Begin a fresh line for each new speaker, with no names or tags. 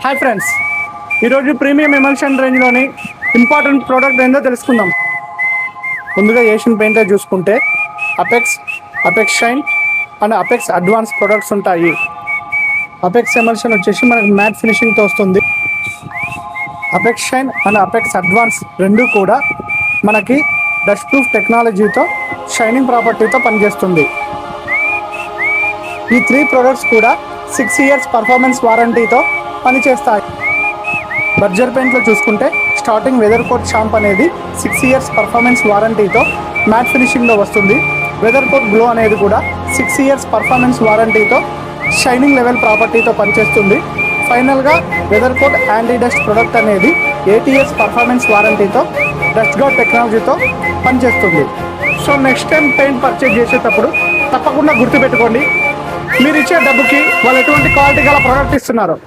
Hi friends, ఈరోజు premium emulsion రేంజ్లోని important product ఏందో తెలుసుకుందాం. ముందుగా ఏషియన్ పెయింట్లో చూసుకుంటే apex, apex shine and apex advance products ఉంటాయి. అపెక్స్ ఎమల్షన్ వచ్చేసి మనకి మ్యాట్ ఫినిషింగ్తో వస్తుంది. Apex shine and apex advance రెండు కూడా మనకి డస్ట్ ప్రూఫ్ టెక్నాలజీతో షైనింగ్ ప్రాపర్టీతో పనిచేస్తుంది. ఈ 3 ప్రొడక్ట్స్ కూడా 6 years పర్ఫార్మెన్స్ వారంటీతో పనిచేస్తాయి. బర్జర్ పెయింట్లో చూసుకుంటే స్టార్టింగ్ వెదర్ కోట్ షాంప్ అనేది 6 years పర్ఫార్మెన్స్ వారంటీతో మ్యాట్ ఫినిషింగ్లో వస్తుంది. వెదర్ కోట్ గ్లో అనేది కూడా 6 years పర్ఫార్మెన్స్ వారంటీతో షైనింగ్ లెవెల్ ప్రాపర్టీతో పనిచేస్తుంది. ఫైనల్గా weather coat anti dust product అనేది 8 years పర్ఫార్మెన్స్ వారంటీతో డస్ట్ గార్డ్ టెక్నాలజీతో పనిచేస్తుంది. So next time paint purchase చేసేటప్పుడు తప్పకుండా గుర్తుపెట్టుకోండి, మీరు ఇచ్చే డబ్బుకి వాళ్ళు ఎటువంటి క్వాలిటీ గల ప్రోడక్ట్ ఇస్తున్నారు.